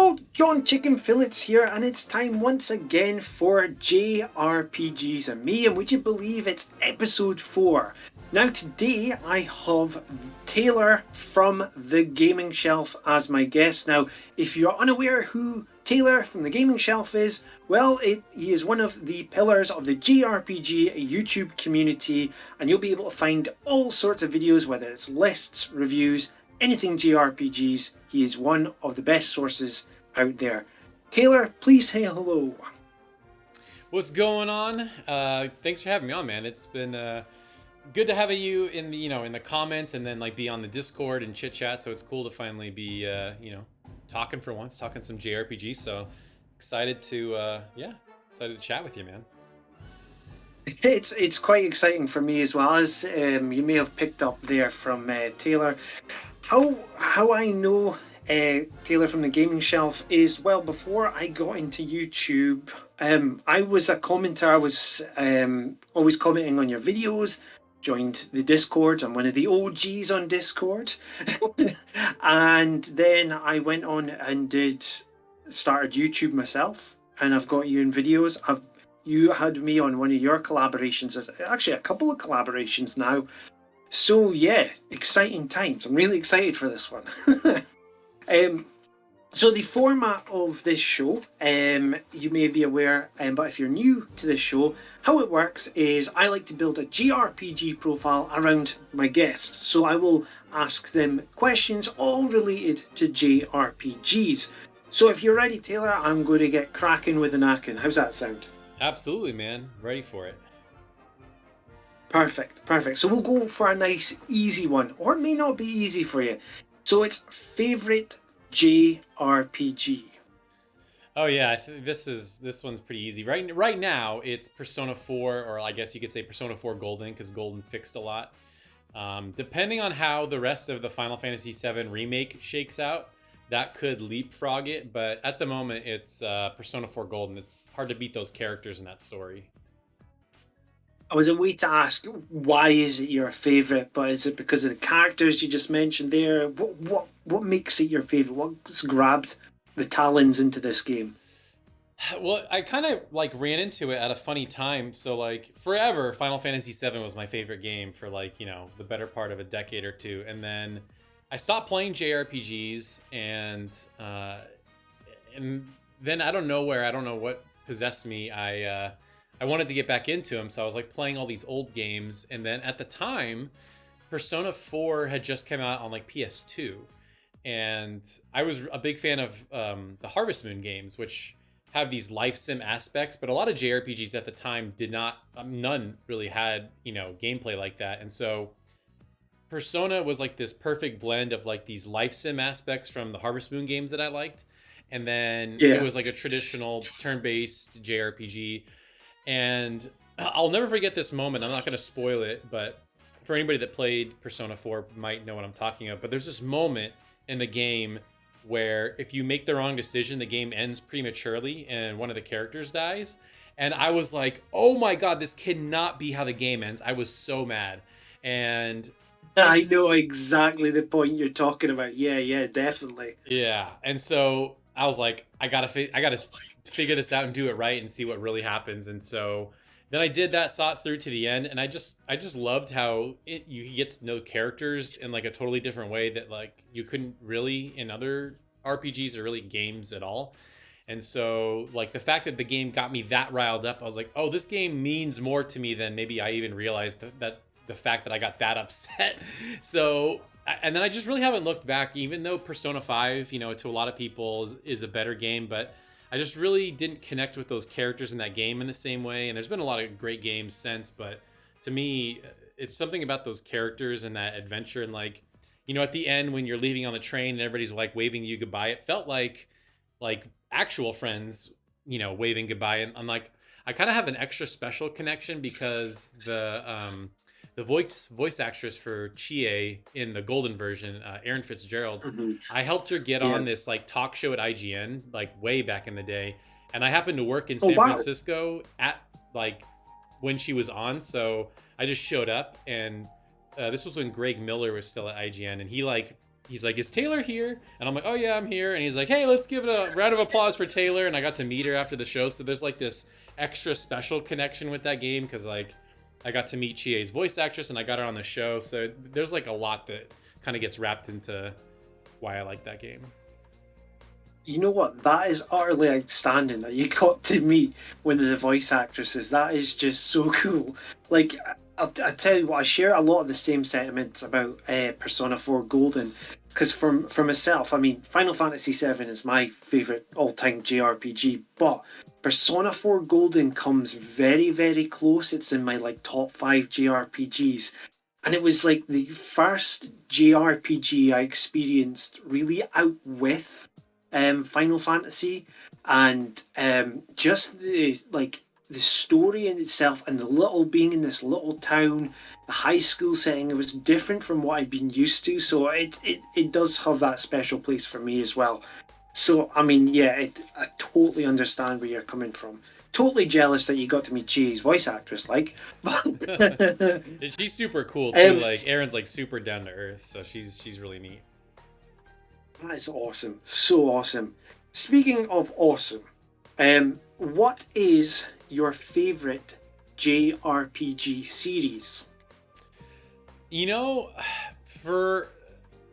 Hello, John Chicken Fillets here, and it's time once again for JRPGs ME, and would you believe it's episode 4? Now today I have Taylor from the Gaming Shelf as my guest. Now, if you're unaware who Taylor from the Gaming Shelf is, well, he is one of the pillars of the JRPG YouTube community, and you'll be able to find all sorts of videos, whether it's lists, reviews, anything JRPGs. He is one of the best sources out there. Taylor, please say hello. What's going on? Thanks for having me on, man. It's been good to have you in the in the comments, and then like be on the Discord and chit chat. So it's cool to finally be talking for once, talking some JRPG. So excited to excited to chat with you, man. It's quite exciting for me as well, as you may have picked up there from Taylor. How I know Taylor from the Gaming Shelf is, well, before I got into YouTube, I was a commenter. I was always commenting on your videos, joined the Discord. I'm one of the OGs on Discord. And then I went on and started YouTube myself, and I've got you in videos. You had me on one of your collaborations, actually a couple of collaborations now. So yeah, exciting times. I'm really excited for this one. So the format of this show, you may be aware, but if you're new to this show, how it works is I like to build a JRPG profile around my guests. So I will ask them questions all related to JRPGs. So if you're ready, Taylor, I'm going to get cracking with the knacking. How's that sound? Absolutely, man. Ready for it. Perfect. So we'll go for a nice, easy one, or it may not be easy for you. So it's favorite JRPG. Oh yeah, this one's pretty easy. Right now, it's Persona 4, or I guess you could say Persona 4 Golden, because Golden fixed a lot. Depending on how the rest of the Final Fantasy VII remake shakes out, that could leapfrog it. But at the moment, it's Persona 4 Golden. It's hard to beat those characters in that story. I was a way to ask, why is it your favourite? But is it because of the characters you just mentioned there? What makes it your favourite? What's grabbed the talons into this game? Well, I kind of like ran into it at a funny time. So like forever, Final Fantasy VII was my favorite game for the better part of a decade or two, and then I stopped playing JRPGs, and then I don't know what possessed me. I wanted to get back into them, so I was like playing all these old games, and then at the time, Persona 4 had just come out on like PS2, and I was a big fan of the Harvest Moon games, which have these life sim aspects, but a lot of JRPGs at the time did not, none really had gameplay like that, and so Persona was like this perfect blend of like these life sim aspects from the Harvest Moon games that I liked, and then it was like a traditional turn-based JRPG. And I'll never forget this moment. I'm not going to spoil it, but for anybody that played Persona 4 might know what I'm talking about. But there's this moment in the game where if you make the wrong decision, the game ends prematurely and one of the characters dies. And I was like, oh my God, this cannot be how the game ends. I was so mad. And I know exactly the point you're talking about. Yeah, definitely. Yeah. And so I was like, I gotta figure this out and do it right and see what really happens. And so then I did that, saw it through to the end, and I just loved how you get to know characters in like a totally different way that like you couldn't really in other RPGs or really games at all. And so like the fact that the game got me that riled up, I was like, oh, this game means more to me than maybe I even realized that the fact that I got that upset. So and then I just really haven't looked back, even though Persona 5, to a lot of people is a better game, but I just really didn't connect with those characters in that game in the same way. And there's been a lot of great games since, but to me, it's something about those characters and that adventure. And like, at the end when you're leaving on the train and everybody's like waving you goodbye, it felt like actual friends, waving goodbye. And I'm like, I kind of have an extra special connection because the voice actress for Chie in the Golden version, Erin Fitzgerald, I helped her get on this like talk show at IGN like way back in the day, and I happened to work in San Francisco at like when she was on, so I just showed up, and this was when Greg Miller was still at IGN, and he like he's like, is Taylor here? And I'm like, oh yeah, I'm here. And he's like, hey, let's give it a round of applause for Taylor. And I got to meet her after the show. So there's like this extra special connection with that game because like I got to meet Chie's voice actress and I got her on the show. So there's like a lot that kind of gets wrapped into why I like that game. You know what? That is utterly outstanding that you got to meet one of the voice actresses. That is just so cool. Like, I tell you what, I share a lot of the same sentiments about Persona 4 Golden. Because for myself, I mean, Final Fantasy VII is my favourite all-time JRPG, but Persona 4 Golden comes very, very close. It's in my like top 5 JRPGs. And it was like the first JRPG I experienced really out with Final Fantasy, and just the story in itself and the little being in this little town, the high school setting, it was different from what I'd been used to. So it does have that special place for me as well. So I mean, yeah, I totally understand where you're coming from. Totally jealous that you got to meet Chie's voice actress, like. She's super cool too. Like Erin's like super down to earth, so she's really neat. That is awesome. So awesome. Speaking of awesome, what is your favorite JRPG series? You know,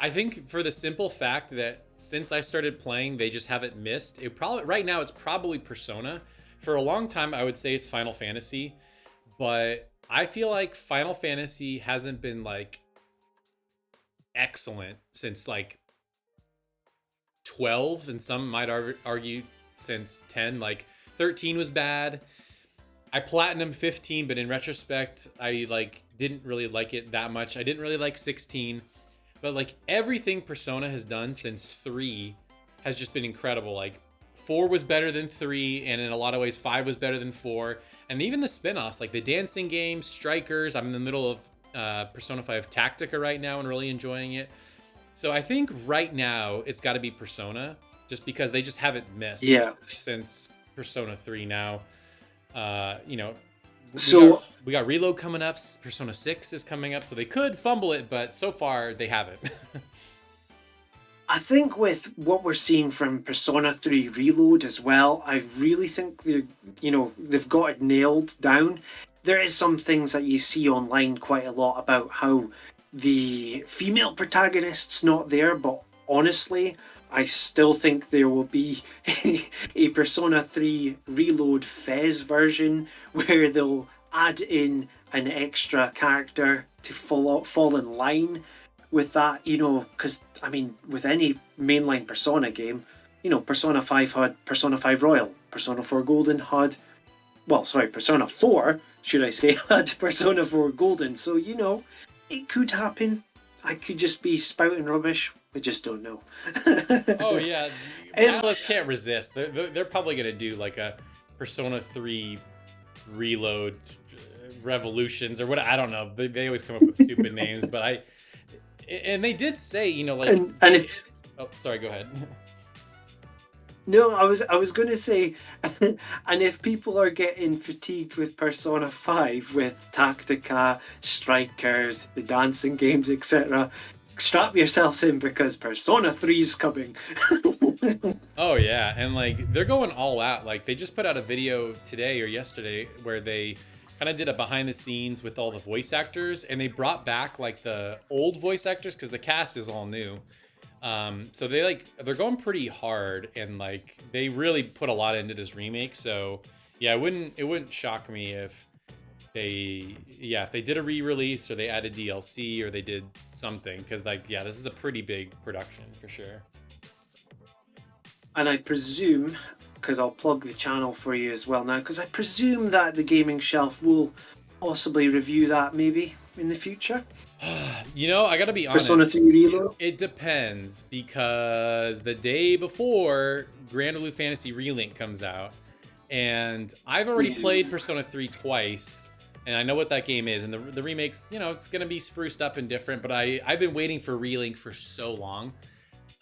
I think for the simple fact that since I started playing, they just haven't missed. Right now it's probably Persona. For a long time, I would say it's Final Fantasy, but I feel like Final Fantasy hasn't been like excellent since like 12, and some might argue since 10. Like 13 was bad. I platinumed 15, but in retrospect, I like didn't really like it that much. I didn't really like 16, but like everything Persona has done since 3 has just been incredible. Like 4 was better than 3, and in a lot of ways 5 was better than 4. And even the spin-offs, like the dancing game, Strikers. I'm in the middle of Persona 5 Tactica right now and really enjoying it. So I think right now it's got to be Persona, just because they just haven't missed since Persona 3 now. You know, we got Reload coming up. Persona 6 is coming up, so they could fumble it, but so far they haven't. I think with what we're seeing from Persona 3 Reload as well, I really think they've got it nailed down. There is some things that you see online quite a lot about how the female protagonist's not there, but honestly, I still think there will be a Persona 3 Reload Fez version where they'll add in an extra character to fall in line with that, because, I mean, with any mainline Persona game, Persona 5 had Persona 5 Royal, Persona 4 Golden had, Persona 4, should I say, had Persona 4 Golden, so, it could happen. I could just be spouting rubbish. I just don't know. Oh, yeah. Atlas can't resist. They're probably going to do like a Persona 3 Reload Revolutions or what, I don't know. They always come up with stupid names, but and they did say, oh, sorry, go ahead. No, I was going to say, and if people are getting fatigued with Persona 5, with Tactica, Strikers, the dancing games, etc., strap yourselves in because Persona 3's coming. Oh, yeah, and like they're going all out. Like they just put out a video today or yesterday where they kind of did a behind the scenes with all the voice actors, and they brought back like the old voice actors because the cast is all new. So they're going pretty hard, and like they really put a lot into this remake. So yeah, it wouldn't shock me if they did a re-release or they added DLC or they did something, because this is a pretty big production for sure. And I presume, because I'll plug the channel for you as well now, because I presume that the Gaming Shelf will possibly review that maybe in the future. I gotta be honest. Persona 3 Reload? It depends, because the day before Grand Blue Fantasy Relink comes out, and I've already played Persona 3 twice, and I know what that game is, and the remake's, it's gonna be spruced up and different, but I've been waiting for Relink for so long.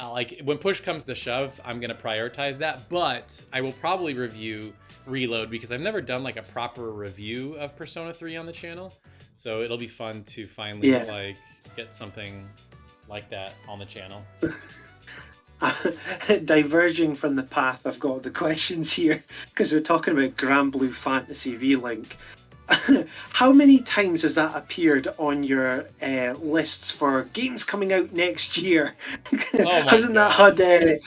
Like when push comes to shove, I'm gonna prioritize that, but I will probably review Reload because I've never done like a proper review of Persona 3 on the channel. So it'll be fun to finally like get something like that on the channel. Diverging from the path I've got the questions here, because we're talking about Grand Blue Fantasy Relink. How many times has that appeared on your lists for games coming out next year? Oh my Hasn't God. that had...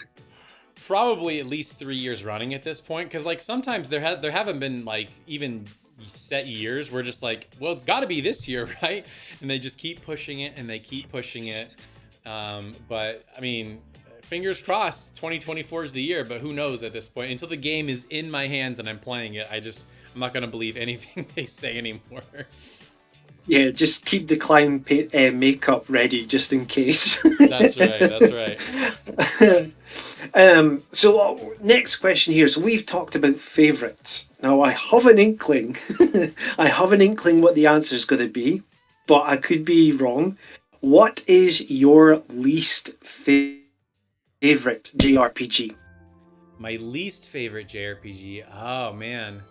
Probably at least 3 years running at this point, because like sometimes there haven't been like even set years. We're just like, well, it's got to be this year, right? And they just keep pushing it and they keep pushing it. But I mean, fingers crossed 2024 is the year, but who knows at this point. Until the game is in my hands and I'm playing it, I'm not gonna believe anything they say anymore. Yeah, just keep the clown makeup ready just in case. That's right. So next question here. So we've talked about favourites. Now I have an inkling. I have an inkling what the answer is going to be, but I could be wrong. What is your least favourite JRPG? My least favorite JRPG. Oh man,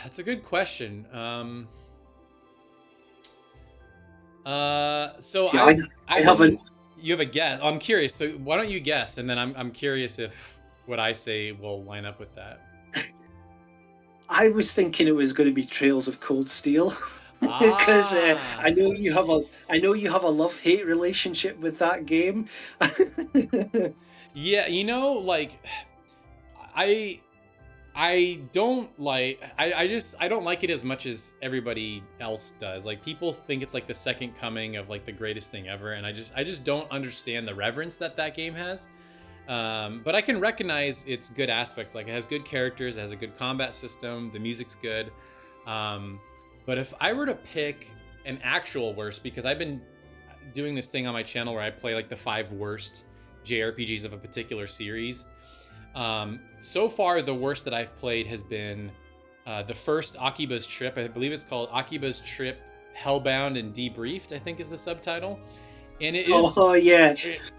that's a good question. So See, I haven't. You have a guess. I'm curious. So why don't you guess, and then I'm curious if what I say will line up with that. I was thinking it was going to be Trails of Cold Steel. Because I know you have a love-hate relationship with that game. Yeah, like I don't like I don't like it as much as everybody else does. Like people think it's like the second coming of like the greatest thing ever, and I just don't understand the reverence that game has. But I can recognize its good aspects. Like it has good characters, it has a good combat system, the music's good. But if I were to pick an actual worst, because I've been doing this thing on my channel where I play like the 5 worst JRPGs of a particular series. So far, the worst that I've played has been the first Akiba's Trip. I believe it's called Akiba's Trip Hellbound and Debriefed, I think is the subtitle. And it is... Oh, yeah.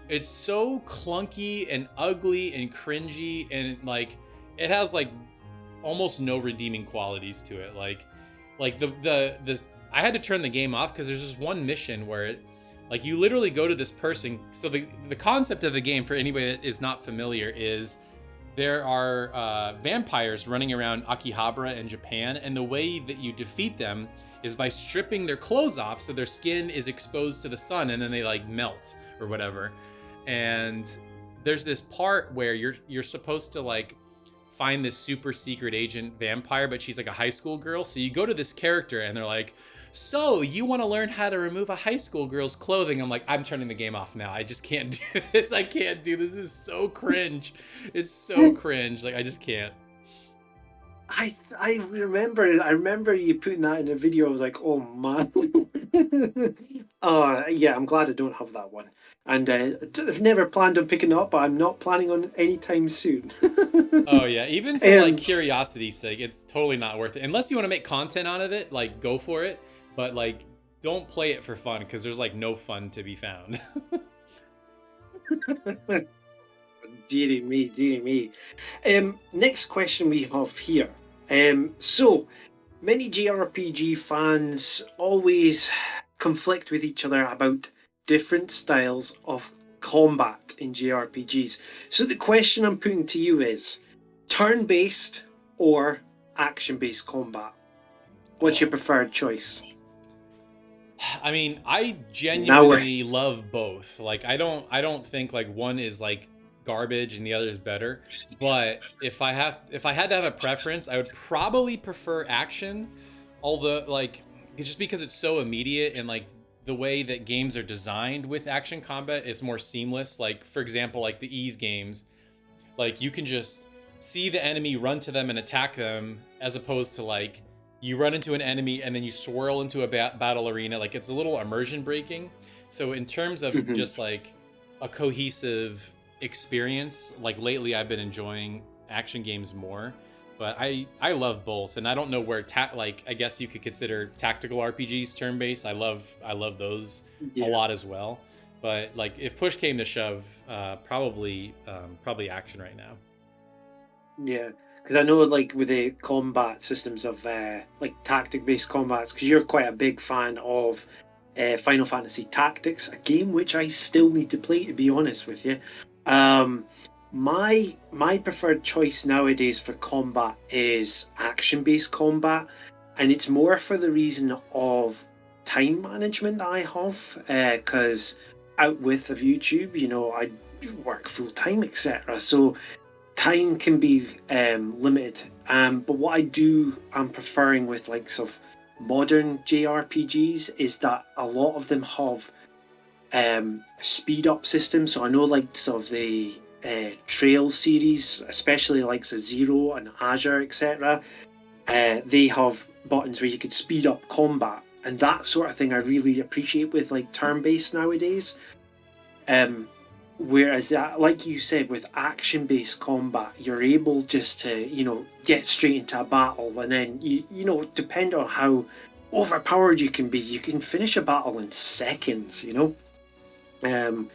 It's so clunky and ugly and cringy, and like it has like almost no redeeming qualities to it. Like the I had to turn the game off because there's this one mission where it, like you literally go to this person. So the concept of the game, for anybody that is not familiar, is there are vampires running around Akihabara in Japan, and the way that you defeat them is by stripping their clothes off so their skin is exposed to the sun, and then they like melt or whatever. And there's this part where you're supposed to like find this super secret agent vampire, but she's like a high school girl. So you go to this character and they're like, so you want to learn how to remove a high school girl's clothing? I'm like, I'm turning the game off now. I just can't do this. I can't do this. This is so cringe. It's so cringe. Like I just can't. I remember you putting that in a video. I was like, oh man. Yeah, I'm glad I don't have that one. And I've never planned on picking it up, but I'm not planning on anytime soon. Oh yeah, even for like curiosity's sake, it's totally not worth it. Unless you want to make content out of it, like go for it. But like, don't play it for fun, because there's like no fun to be found. Dearie me. Next question we have here. So many JRPG fans always conflict with each other about different styles of combat in JRPGs. So the question I'm putting to you is turn-based or action-based combat? What's your preferred choice? I mean, I genuinely love both. Like I don't think like one is like garbage and the other is better. But if I had to have a preference, I would probably prefer action. Although like just because it's so immediate, and like the way that games are designed with action combat, it's more seamless. Like for example, like the Ys games, like you can just see the enemy, run to them and attack them, as opposed to like you run into an enemy and then you swirl into a battle arena. Like it's a little immersion breaking. So in terms of just like a cohesive experience, like lately I've been enjoying action games more. But I love both, and I don't know where like I guess you could consider tactical RPGs turn-based. I love those a lot as well. But like if push came to shove, probably action right now. Yeah, because I know like with the combat systems of like tactic-based combats, because you're quite a big fan of Final Fantasy Tactics, a game which I still need to play, to be honest with you. Um, my preferred choice nowadays for combat is action-based combat, and it's more for the reason of time management that I have, because out with of YouTube, I work full time, etc. So time can be limited. But what I'm preferring with like sort of modern JRPGs is that a lot of them have speed up systems. So I know like sort of the Trail series, especially like Zero and Azure, etc. They have buttons where you could speed up combat, and that sort of thing I really appreciate with like turn-based nowadays. Um, Whereas that, like you said, with action-based combat, you're able just to, get straight into a battle, and then depend on how overpowered you can be, you can finish a battle in seconds. Um,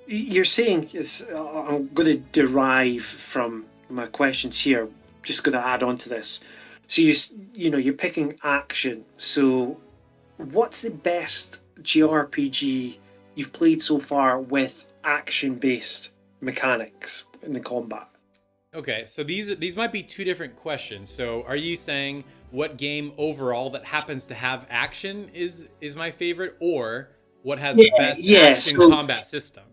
you're saying is I'm going to derive from my questions here. Just going to add on to this. So you're picking action. So what's the best JRPG you've played so far with action-based mechanics in the combat? Okay, so these might be two different questions. So are you saying what game overall that happens to have action is my favorite, or what has the best action So combat system?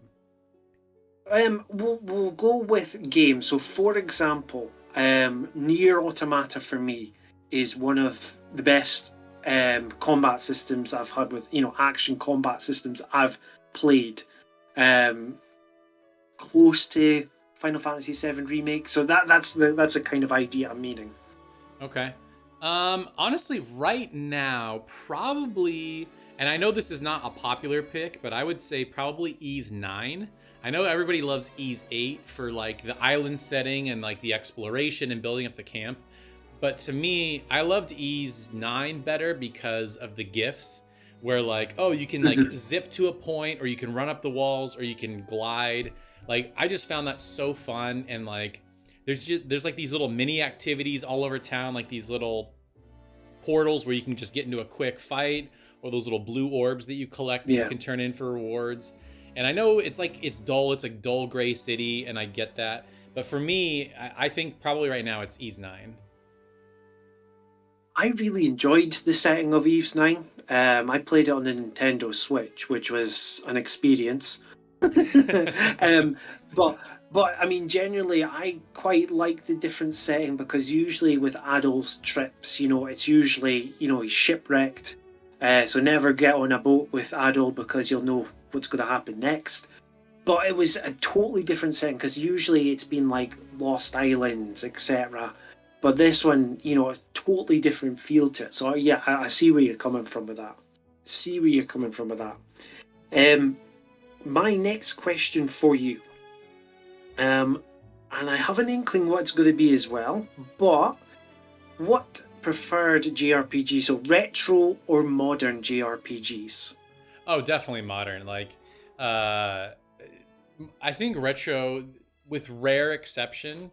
we'll go with games. So for example, Nier Automata for me is one of the best combat systems I've had with action combat systems I've played. Close to Final Fantasy VII Remake. So that's a kind of idea I'm meaning. Okay. Honestly, right now, probably, and I know this is not a popular pick, but I would say probably Ys 9. I know everybody loves Ys 8 for like the island setting and like the exploration and building up the camp. But to me, I loved Ys 9 better because of the gifts, where like, oh, you can like zip to a point, or you can run up the walls, or you can glide. Like, I just found that so fun. And like, there's like these little mini activities all over town, like these little portals where you can just get into a quick fight, or those little blue orbs that you collect that you can turn in for rewards. And I know it's a dull gray city, and I get that. But for me, I think probably right now it's Ys 9. I really enjoyed the setting of Ys 9. I played it on the Nintendo Switch, which was an experience. But I mean, generally, I quite like the different setting, because usually with Adol's trips, it's usually he's shipwrecked, so never get on a boat with Adol, because you'll know what's going to happen next. But it was a totally different setting, because usually it's been like Lost Islands, etc. But this one, a totally different feel to it. So yeah, I see where you're coming from with that. My next question for you, and I have an inkling what it's going to be as well, but what preferred JRPG? So retro or modern JRPGs? Oh, definitely modern. Like, I think retro, with rare exception,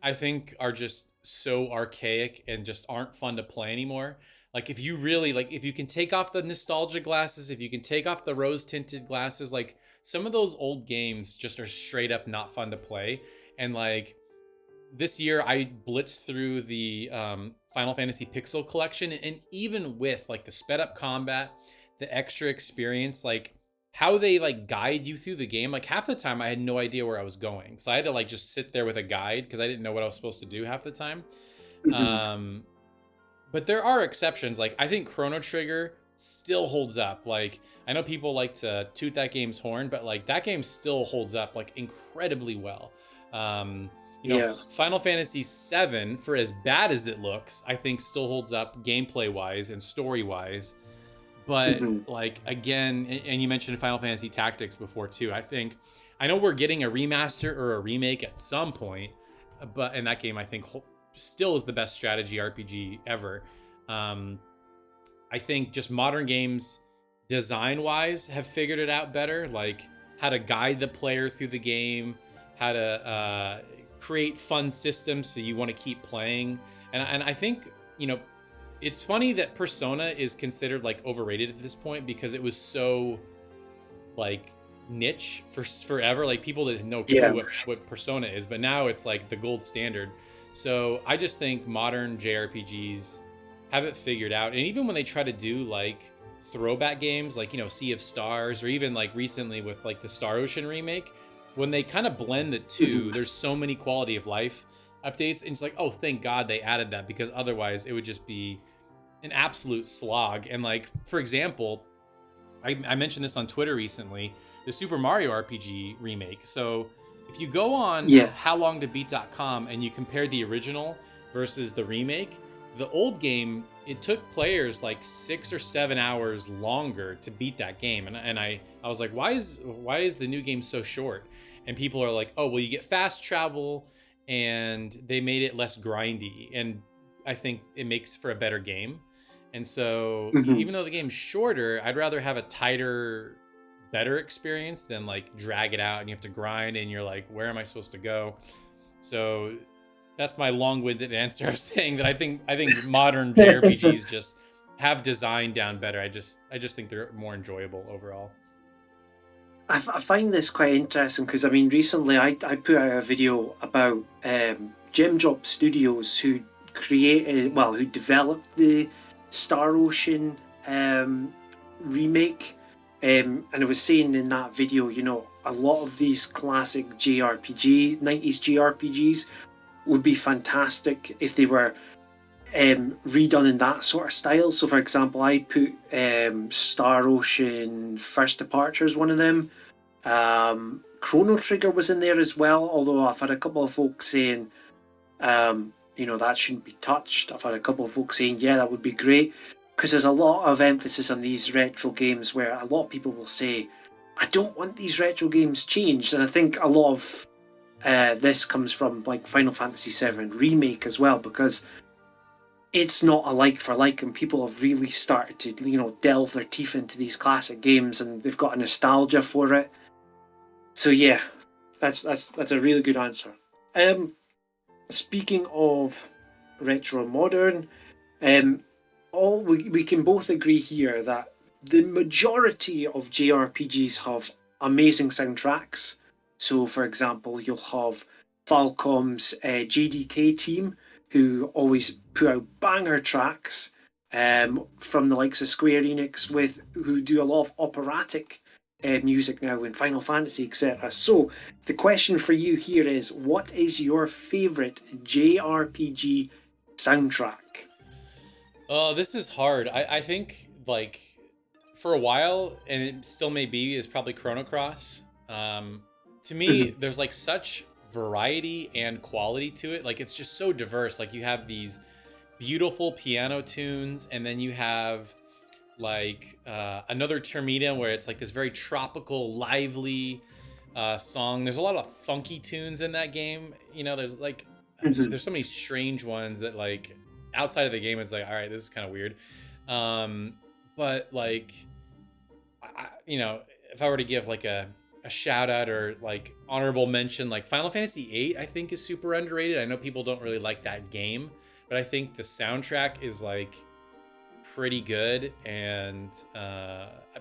I think are just so archaic and just aren't fun to play anymore. Like, if you really like, if you can take off the nostalgia glasses, if you can take off the rose tinted glasses, like some of those old games just are straight up not fun to play. And like this year, I blitzed through the Final Fantasy Pixel Collection, and even with like the sped up combat, the extra experience, like how they like guide you through the game, like half the time I had no idea where I was going, so I had to like just sit there with a guide because I didn't know what I was supposed to do half the time. But there are exceptions. Like, I think Chrono Trigger still holds up. Like, I know people like to toot that game's horn, but like that game still holds up like incredibly well. Final Fantasy VII, for as bad as it looks, I think still holds up gameplay wise and story wise. But like, again, and you mentioned Final Fantasy Tactics before too. I know we're getting a remaster or a remake at some point, but in that game, I think still is the best strategy RPG ever. I think just modern games, design wise, have figured it out better, like how to guide the player through the game, how to create fun systems so you want to keep playing. And I think, it's funny that Persona is considered like overrated at this point because it was so like niche for forever. Like people didn't have no clue Yeah. what Persona is, but now it's like the gold standard. So I just think modern JRPGs have it figured out. And even when they try to do like throwback games like, you know, Sea of Stars, or even like recently with like the Star Ocean remake, when they kind of blend the two, Mhm. there's so many quality of life updates. And it's like, oh, thank God they added that, because otherwise it would just be an absolute slog. And like, for example, I mentioned this on Twitter recently, the Super Mario RPG remake. So if you go on Yeah. howlongtobeat.com and you compare the original versus the remake, the old game, it took players like 6 or 7 hours longer to beat that game. And I was like, why is the new game so short? And people are like, oh, well, you get fast travel and they made it less grindy. And I think it makes for a better game. And so, Mhm. even though the game's shorter, I'd rather have a tighter, better experience than like drag it out and you have to grind and you're like, where am I supposed to go? So, that's my long-winded answer of saying that I think modern JRPGs just have design down better. I just think they're more enjoyable overall. I find this quite interesting because I mean, recently I put out a video about Gem Drop Studios who who developed the Star Ocean remake, and I was saying in that video, you know, a lot of these classic JRPG 90s JRPGs would be fantastic if they were redone in that sort of style. So, for example, I put Star Ocean First Departure as one of them. Chrono Trigger was in there as well, although I've had a couple of folks saying, you know, that shouldn't be touched. I've had a couple of folks saying, yeah, that would be great. Because there's a lot of emphasis on these retro games where a lot of people will say, I don't want these retro games changed. And I think a lot of this comes from like Final Fantasy VII Remake as well, because it's not a like for like, and people have really started to, you know, delve their teeth into these classic games and they've got a nostalgia for it. So yeah, that's a really good answer. Um, Speaking of retro and modern, um, all we can both agree here that the majority of JRPGs have amazing soundtracks. So, for example, you'll have Falcom's JDK team, who always put out banger tracks from the likes of Square Enix, with who do a lot of operatic music now in Final Fantasy, etc. So, the question for you here is: what is your favorite JRPG soundtrack? Oh, this is hard. I think like for a while, and it still may be, is probably Chrono Cross. To me, Mhm. there's like such variety and quality to it. Like it's just so diverse. Like you have these beautiful piano tunes, and then you have like another Termina where it's like this very tropical, lively song. There's a lot of funky tunes in that game. You know, Mhm. there's so many strange ones that like outside of the game it's like, all right, this is kind of weird. um but like you know, if I were to give like a shout out or like honorable mention, like Final Fantasy VIII I think is super underrated. I know people don't really like that game, but I think the soundtrack is like pretty good. And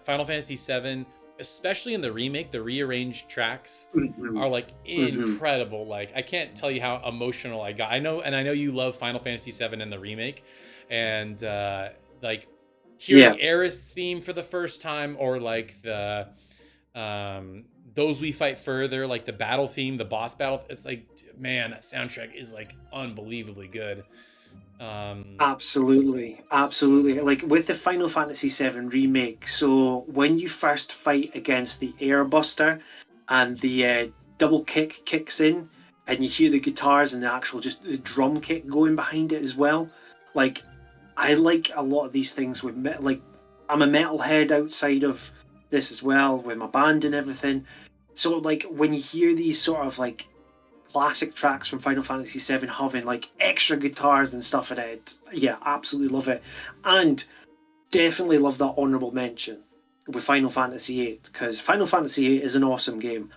Final Fantasy VII, especially in the remake, the rearranged tracks Mhm. are like Mhm. incredible. Like I can't tell you how emotional I got. I know, and I know you love Final Fantasy VII in the remake, and like hearing Yeah, Aerith's theme for the first time, or like the um those we fight further, like the battle theme, the boss battle. It's like, man, that soundtrack is like unbelievably good. um absolutely, absolutely. Like with the Final Fantasy VII remake, so when you first fight against the Airbuster, and the double kick kicks in, and you hear the guitars and the actual just the drum kick going behind it as well. Like I like a lot of these things with like I'm a metalhead outside of this as well with my band and everything. So like when you hear these sort of like classic tracks from Final Fantasy VII having like extra guitars and stuff in it, yeah, absolutely love it, and definitely love that honorable mention with Final Fantasy VIII, because Final Fantasy VIII is an awesome game.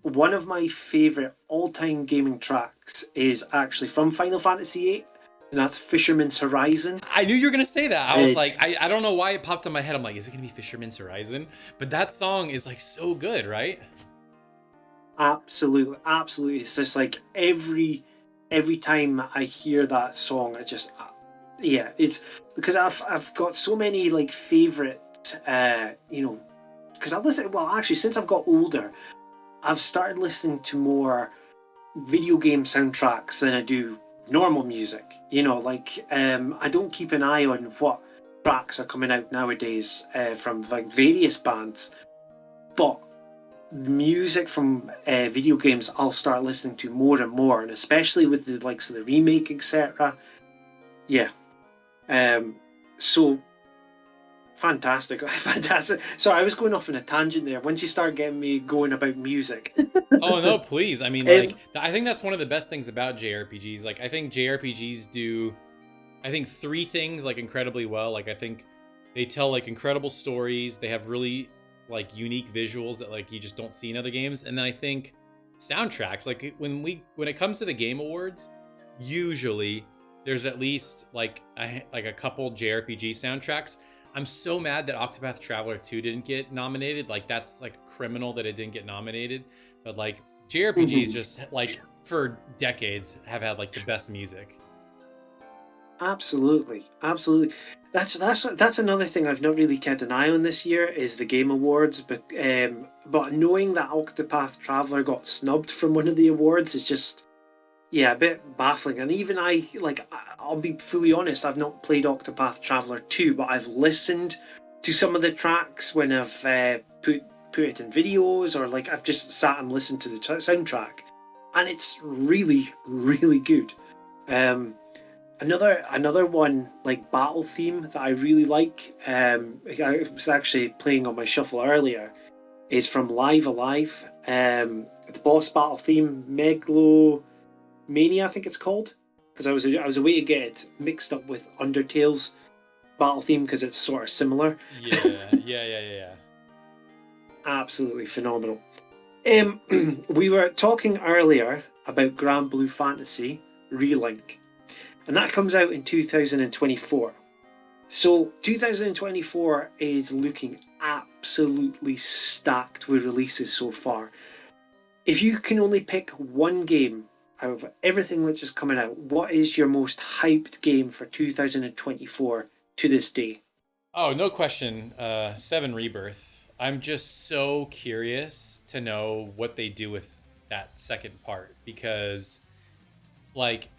One of my favorite all-time gaming tracks is actually from Final Fantasy VIII. and that's Fisherman's Horizon. I knew you were gonna say that. I was It, like, I don't know why it popped in my head. I'm like, is it gonna be Fisherman's Horizon? But that song is like so good, right? absolutely, absolutely. It's just like every time I hear that song, I just yeah, it's because I've got so many like favorite because I listen. Well, actually, since I've got older, I've started listening to more video game soundtracks than I do normal music. Like I don't keep an eye on what tracks are coming out nowadays from like various bands, but music from video games I'll start listening to more and more, and especially with the likes of the remake, etc. Yeah, so fantastic, fantastic. So I was going off on a tangent there. Once you start getting me going about music, Oh no, please. I mean, like, um, I think that's one of the best things about JRPGs. Like, I think JRPGs do, I think three things like incredibly well. Like, I think they tell like incredible stories. They have really like unique visuals that like you just don't see in other games. And then I think soundtracks. Like when it comes to the Game Awards, usually there's at least like a couple JRPG soundtracks. I'm so mad that Octopath Traveler 2 didn't get nominated. Like that's like criminal that it didn't get nominated. But like JRPGs mhm. just like for decades have had like the best music. Absolutely, absolutely. That's another thing I've not really kept an eye on this year is the Game Awards, but knowing that Octopath Traveler got snubbed from one of the awards is just yeah a bit baffling. And even I'll be fully honest, I've not played Octopath Traveler 2, but I've listened to some of the tracks when I've put it in videos, or like I've just sat and listened to the soundtrack, and it's really really good. Um, another one like battle theme that I really like. I was actually playing on my shuffle earlier. Is from Live Alive. The boss battle theme, Megalomania, I think it's called. Because I was away to get it mixed up with Undertale's battle theme because it's sort of similar. Yeah, yeah. Absolutely phenomenal. We were talking earlier about Grand Blue Fantasy Relink, and that comes out in 2024. So 2024 is looking absolutely stacked with releases so far. If you can only pick one game out of everything which is coming out, what is your most hyped game for 2024 to this day? Oh, no question. Seven Rebirth. I'm just so curious to know what they do with that second part because, like,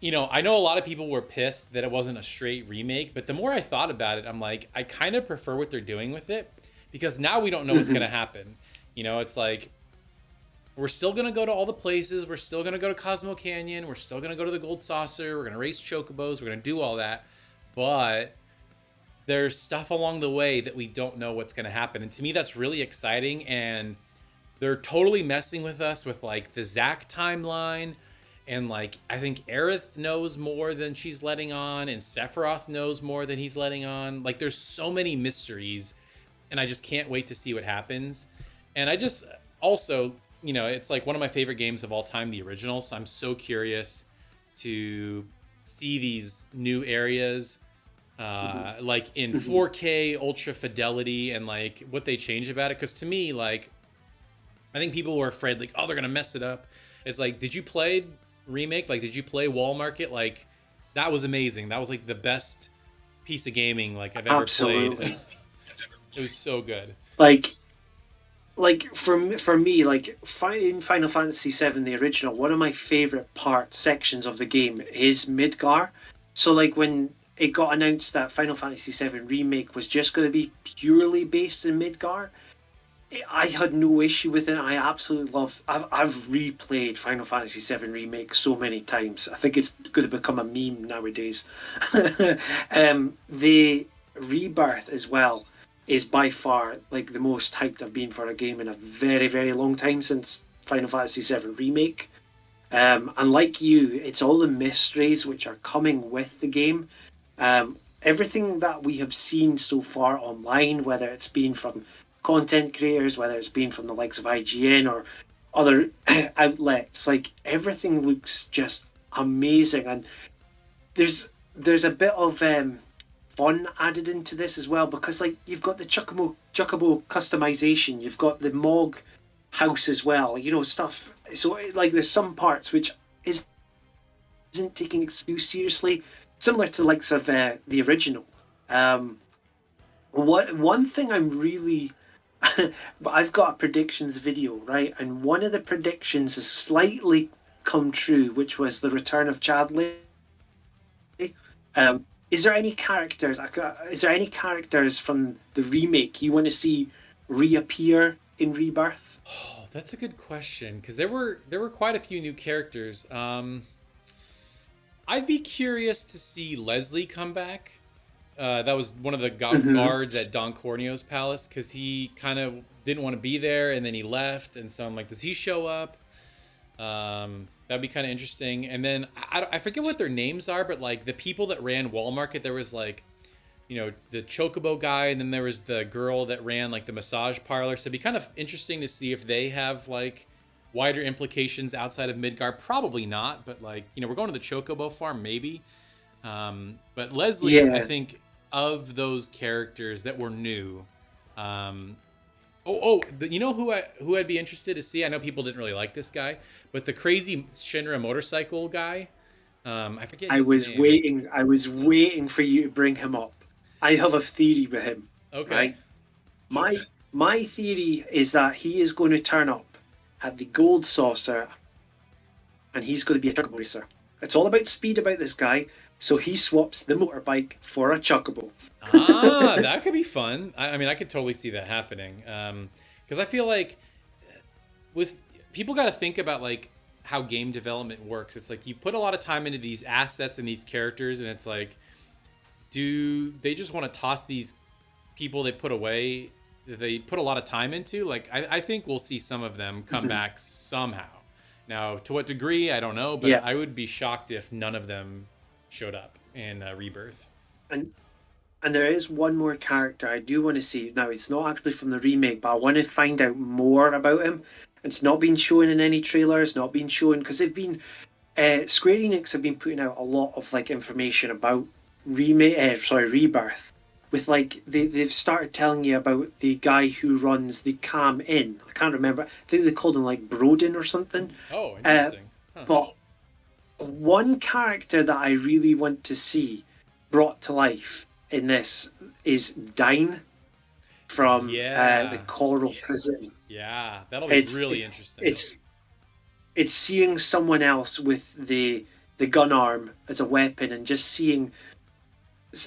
I know a lot of people were pissed that it wasn't a straight remake, but the more I thought about it, I'm like, I kind of prefer what they're doing with it because now we don't know what's gonna happen. It's like we're still gonna go to all the places. We're still gonna go to Cosmo Canyon. We're still gonna go to the Gold Saucer. We're gonna race chocobos. We're gonna do all that, but there's stuff along the way that we don't know what's going to happen. And to me, that's really exciting. And they're totally messing with us with like the Zack timeline. And like, I think Aerith knows more than she's letting on, and Sephiroth knows more than he's letting on. Like, there's so many mysteries, and I just can't wait to see what happens. And I just also, it's like one of my favorite games of all time, the original. So I'm so curious to see these new areas like in 4K ultra fidelity and like what they change about it. Because to me, like, I think people were afraid like, oh, they're gonna mess it up. It's like, did you play remake? Like, did you play Wall Market? Like, that was amazing. That was like the best piece of gaming like I've ever played. Absolutely. It was so good. Like for me, like in Final Fantasy VII, the original, one of my favorite sections of the game is Midgar. So like when it got announced that Final Fantasy VII remake was just going to be purely based in Midgar, I had no issue with it. I absolutely love. I've replayed Final Fantasy VII remake so many times. I think it's going to become a meme nowadays. The Rebirth as well is by far like the most hyped I've been for a game in a very very long time since Final Fantasy VII remake. And like you, it's all the mysteries which are coming with the game. Everything that we have seen so far online, whether it's been from content creators, whether it's been from the likes of IGN or other outlets, like everything looks just amazing. And there's a bit of fun added into this as well, because like you've got the Chocobo customization, you've got the Mog house as well, stuff. So like there's some parts which isn't taking it too seriously, similar to the likes of the original. One thing I'm really I've got a predictions video, right? And one of the predictions has slightly come true, which was the return of Chadley. Is there any characters? Is there any characters from the remake you want to see reappear in Rebirth? Oh, that's a good question, because there were quite a few new characters. I'd be curious to see Leslie come back. That was one of the guards at Don Corneo's palace, because he kind of didn't want to be there and then he left, and so I'm like, does he show up? That'd be kind of interesting. And then I forget what their names are, but like the people that ran Wall Market, there was like, the Chocobo guy, and then there was the girl that ran like the massage parlor. So it'd be kind of interesting to see if they have like wider implications outside of Midgard. Probably not, but like, we're going to the Chocobo farm, maybe. But Leslie, Yeah. I think of those characters that were new. Who I'd be interested to see? I know people didn't really like this guy, but the crazy Shinra motorcycle guy. I forget his name. I was waiting for you to bring him up. I have a theory with him. Okay. Right? My theory is that he is going to turn up at the Gold Saucer, and he's going to be a chocobo racer. It's all about speed about this guy, so he swaps the motorbike for a chocobo. That could be fun. I mean, I could totally see that happening. Because I feel like with people got to think about like how game development works. It's like you put a lot of time into these assets and these characters, and it's like, do they just want to toss these people they put away, they put a lot of time into? Like, I think we'll see some of them come back somehow. Now, to what degree, I don't know, but I would be shocked if none of them showed up in Rebirth. And there is one more character I do want to see. Now, it's not actually from the remake, but I want to find out more about him. It's not been shown in any trailers, not been shown, because they've been Square Enix have been putting out a lot of like information about Rebirth. With like they've started telling you about the guy who runs the Cam Inn. I can't remember. I think they called him like Broden or something. Oh, interesting. But one character that I really want to see brought to life in this is Dine from the Coral Prison. Yeah, that'll be really interesting. It's seeing someone else with the gun arm as a weapon, and just seeing.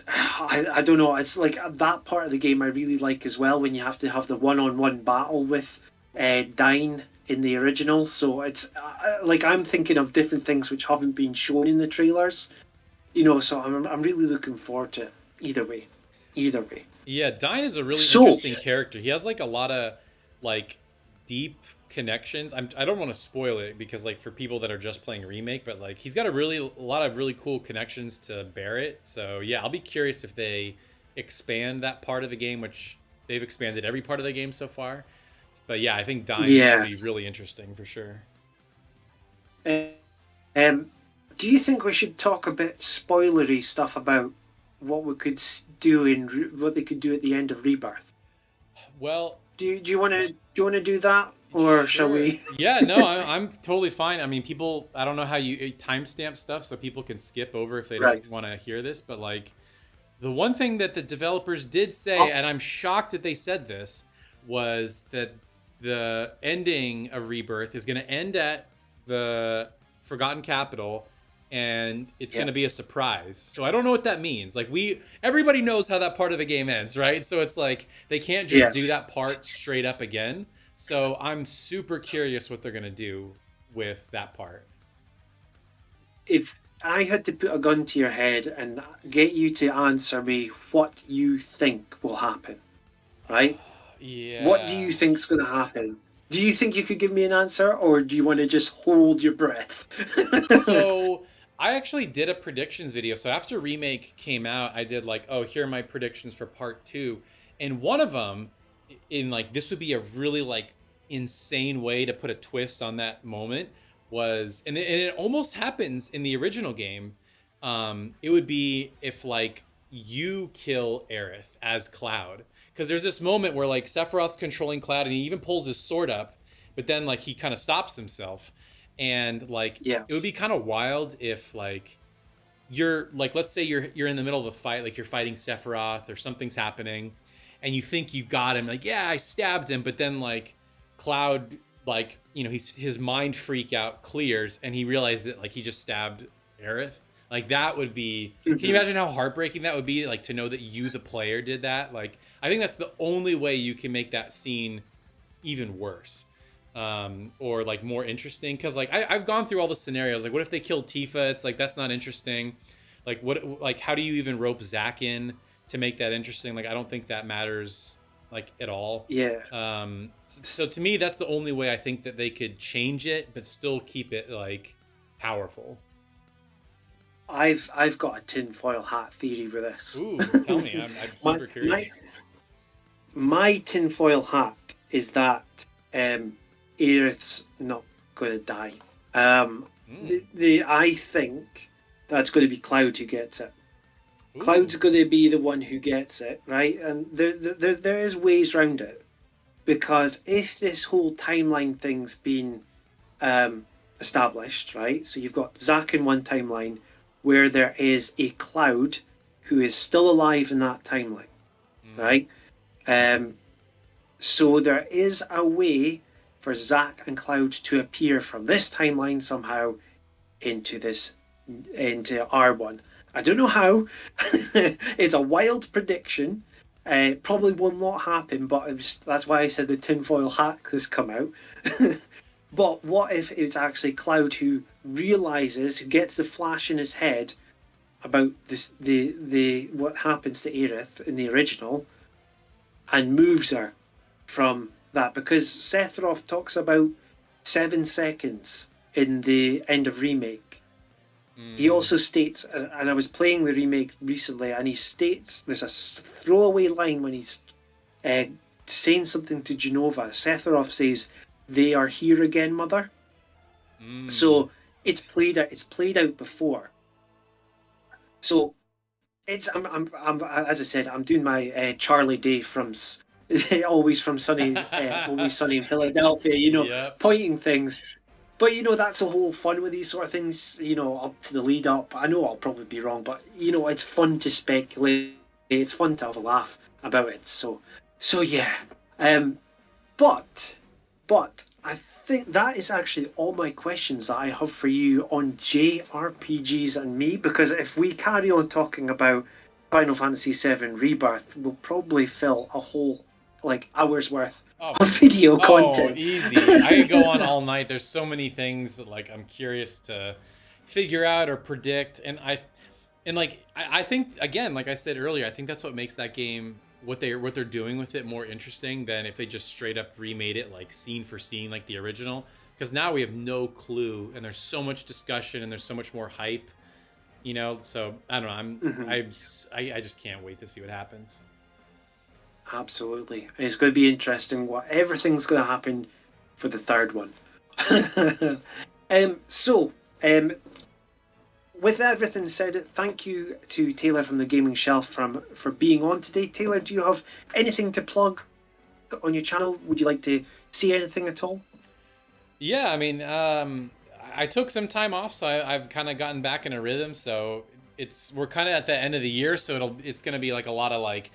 I don't know. It's like that part of the game I really like as well, when you have to have the one-on-one battle with Dine in the original. So it's like I'm thinking of different things which haven't been shown in the trailers. So I'm really looking forward to it. Either way. Yeah, Dine is a really interesting character. He has like a lot of like deep connections. I don't want to spoil it, because like for people that are just playing remake, but like he's got a lot of really cool connections to Barrett. So yeah, I'll be curious if they expand that part of the game, which they've expanded every part of the game so far. But yeah, I think Dine will be really interesting for sure. Do you think we should talk a bit spoilery stuff about what we could do what they could do at the end of Rebirth? Well, do you want to do that? Or shall we? Yeah, no, I'm totally fine. I mean, people, I don't know how you timestamp stuff, so people can skip over if they don't want to hear this. But like, the one thing that the developers did say, and I'm shocked that they said this, was that the ending of Rebirth is going to end at the Forgotten Capital, and it's going to be a surprise. So I don't know what that means. Like, everybody knows how that part of the game ends, right? So it's like they can't just do that part straight up again. So I'm super curious what they're going to do with that part. If I had to put a gun to your head and get you to answer me what you think will happen, right? Yeah. What do you think's going to happen? Do you think you could give me an answer, or do you want to just hold your breath? So I actually did a predictions video. So after Remake came out, I did like, here are my predictions for part 2. And one of them, in like, this would be a really like insane way to put a twist on that moment, was, and it almost happens in the original game, it would be if like you kill Aerith as Cloud, because there's this moment where like Sephiroth's controlling Cloud and he even pulls his sword up, but then like he kind of stops himself, and like Yeah. it would be kind of wild if like you're like, let's say you're in the middle of a fight, like you're fighting Sephiroth or something's happening, and you think you got him, like, yeah, I stabbed him, but then like Cloud, like, you know, his mind freak out clears and he realized that like he just stabbed Aerith. Like that would be, can you imagine how heartbreaking that would be, like to know that you the player did that? Like I think that's the only way you can make that scene even worse, or like more interesting, because like I've gone through all the scenarios, like what if they killed Tifa? It's like that's not interesting. Like what, like how do you even rope Zack in to make that interesting? Like I don't think that matters like at all. Yeah. So to me that's the only way I think that they could change it but still keep it like powerful. I've got a tinfoil hat theory with this. Ooh, tell me. I'm super curious. My tinfoil hat is that Aerith's not going to die. I think that's going to be Cloud who gets it. Ooh. Cloud's going to be the one who gets it, right? And there is ways around it, because if this whole timeline thing's been established, right? So you've got Zack in one timeline where there is a Cloud who is still alive in that timeline, right? So there is a way for Zack and Cloud to appear from this timeline somehow into R1. I don't know how. It's a wild prediction. Probably will not happen, but that's why I said the tinfoil hat has come out. But what if it's actually Cloud who realizes, who gets the flash in his head about the what happens to Aerith in the original, and moves her from that? Because Sephiroth talks about 7 seconds in the end of remake. He also states, and I was playing the remake recently, and he states there's a throwaway line when he's saying something to Genova. Sephiroth says, "They are here again, mother." So it's played out before. So it's I'm as I said, I'm doing my Charlie Day from always sunny in Philadelphia, you know, yep. Pointing things. But you know, that's the whole fun with these sort of things, you know, up to the lead up. I know I'll probably be wrong, but you know, it's fun to speculate. It's fun to have a laugh about it. So yeah. But I think that is actually all my questions that I have for you on JRPGs and me, because if we carry on talking about Final Fantasy VII Rebirth, we'll probably fill a whole like hour's worth of video content. Easy. I could go on all night. There's so many things that like I'm curious to figure out or predict, and I think, again, like I said earlier, I think that's what makes that game, what they're doing with it, more interesting than if they just straight up remade it like scene for scene like the original, because now we have no clue and there's so much discussion and there's so much more hype, you know. So I don't know, I just can't wait to see what happens. Absolutely. It's going to be interesting what everything's going to happen for the third one. With everything said, thank you to Taylor from the Gaming Shelf for being on today. Taylor, do you have anything to plug on your channel? Would you like to see anything at all? Yeah, I mean, I took some time off, so I've kind of gotten back in a rhythm. So we're kind of at the end of the year, so it's going to be like a lot of like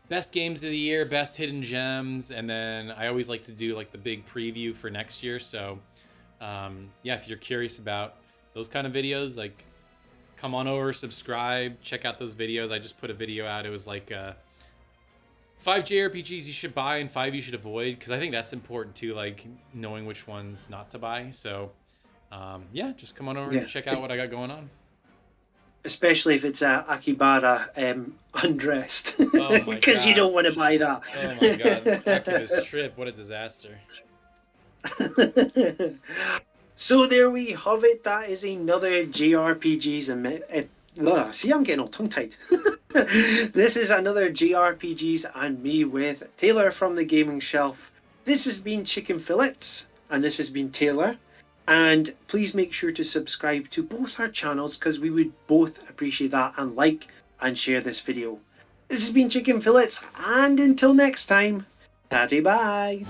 best games of the year, best hidden gems, and then I always like to do like the big preview for next year. So yeah, if you're curious about those kind of videos, like come on over, subscribe, check out those videos. I just put a video out. It was like 5 JRPGs you should buy and 5 you should avoid, because I think that's important too, like knowing which ones not to buy. So yeah, just come on over and check out what I got going on. Especially if it's Akibara undressed, because you don't want to buy that. Oh my god, Akiba's trip, what a disaster. So there we have it. That is another JRPGs and see, I'm getting all tongue-tied. This is another JRPGs and me with Taylor from the Gaming Shelf. This has been Chicken Fillets, and this has been Taylor. And please make sure to subscribe to both our channels because we would both appreciate that, and like and share this video. This has been Chicken Fillets, and until next time, tatty bye.